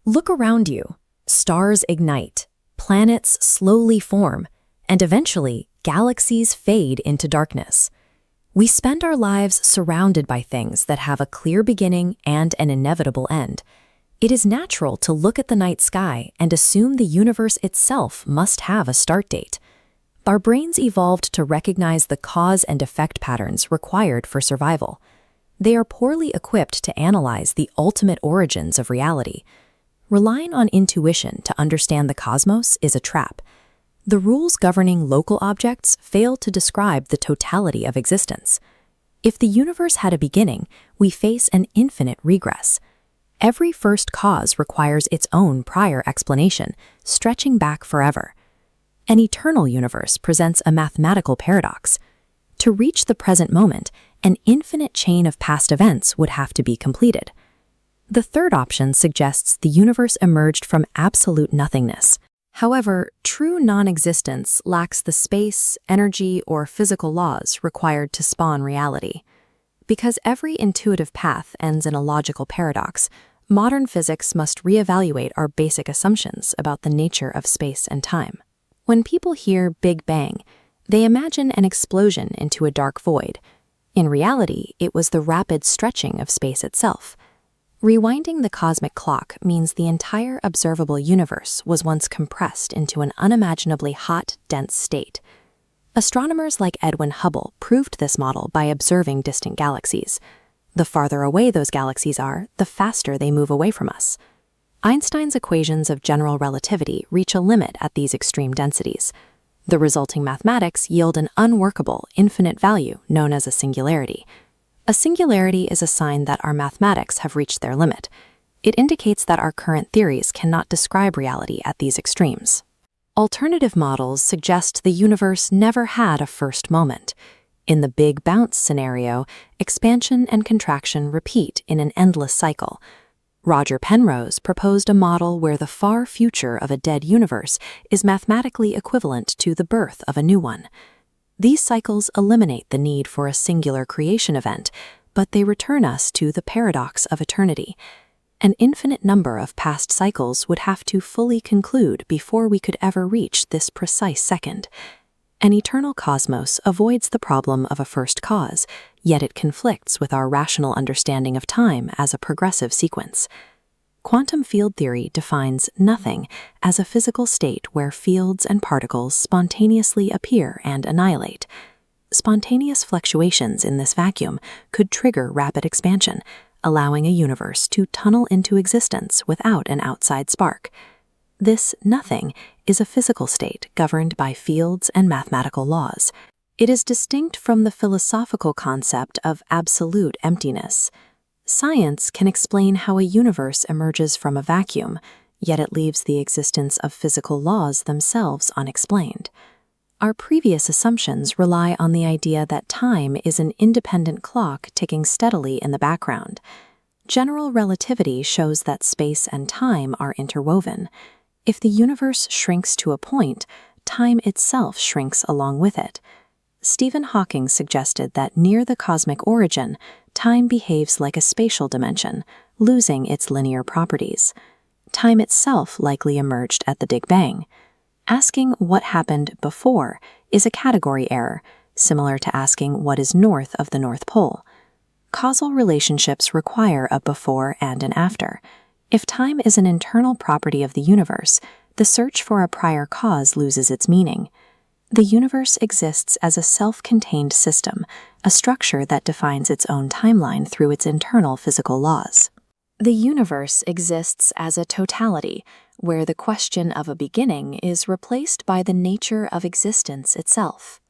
Look around you. Stars ignite, planets slowly form, and eventually, galaxies fade into darkness. We spend our lives surrounded by things that have a clear beginning and an inevitable end. It is natural to look at the night sky and assume the universe itself must have a start date. Our brains evolved to recognize the cause and effect patterns required for survival. They are poorly equipped to analyze the ultimate origins of reality. Relying on intuition to understand the cosmos is a trap. The rules governing local objects fail to describe the totality of existence. If the universe had a beginning, we face an infinite regress. Every first cause requires its own prior explanation, stretching back forever. An eternal universe presents a mathematical paradox. To reach the present moment, an infinite chain of past events would have to be completed. The third option suggests the universe emerged from absolute nothingness. However, true non-existence lacks the space, energy, or physical laws required to spawn reality. Because every intuitive path ends in a logical paradox, modern physics must reevaluate our basic assumptions about the nature of space and time. When people hear Big Bang, they imagine an explosion into a dark void. In reality, it was the rapid stretching of space itself. Rewinding the cosmic clock means the entire observable universe was once compressed into an unimaginably hot, dense state. Astronomers like Edwin Hubble proved this model by observing distant galaxies. The farther away those galaxies are, the faster they move away from us. Einstein's equations of general relativity reach a limit at these extreme densities. The resulting mathematics yield an unworkable, infinite value known as a singularity. A singularity is a sign that our mathematics have reached their limit. It indicates that our current theories cannot describe reality at these extremes. Alternative models suggest the universe never had a first moment. In the Big Bounce scenario, expansion and contraction repeat in an endless cycle. Roger Penrose proposed a model where the far future of a dead universe is mathematically equivalent to the birth of a new one. These cycles eliminate the need for a singular creation event, but they return us to the paradox of eternity. An infinite number of past cycles would have to fully conclude before we could ever reach this precise second. An eternal cosmos avoids the problem of a first cause, yet it conflicts with our rational understanding of time as a progressive sequence. Quantum field theory defines nothing as a physical state where fields and particles spontaneously appear and annihilate. Spontaneous fluctuations in this vacuum could trigger rapid expansion, allowing a universe to tunnel into existence without an outside spark. This nothing is a physical state governed by fields and mathematical laws. It is distinct from the philosophical concept of absolute emptiness. Science can explain how a universe emerges from a vacuum, yet it leaves the existence of physical laws themselves unexplained. Our previous assumptions rely on the idea that time is an independent clock ticking steadily in the background. General relativity shows that space and time are interwoven. If the universe shrinks to a point, time itself shrinks along with it. Stephen Hawking suggested that near the cosmic origin, time behaves like a spatial dimension, losing its linear properties. Time itself likely emerged at the Big Bang. Asking what happened before is a category error, similar to asking what is north of the North Pole. Causal relationships require a before and an after. If time is an internal property of the universe, the search for a prior cause loses its meaning. The universe exists as a self-contained system, a structure that defines its own timeline through its internal physical laws. The universe exists as a totality, where the question of a beginning is replaced by the nature of existence itself.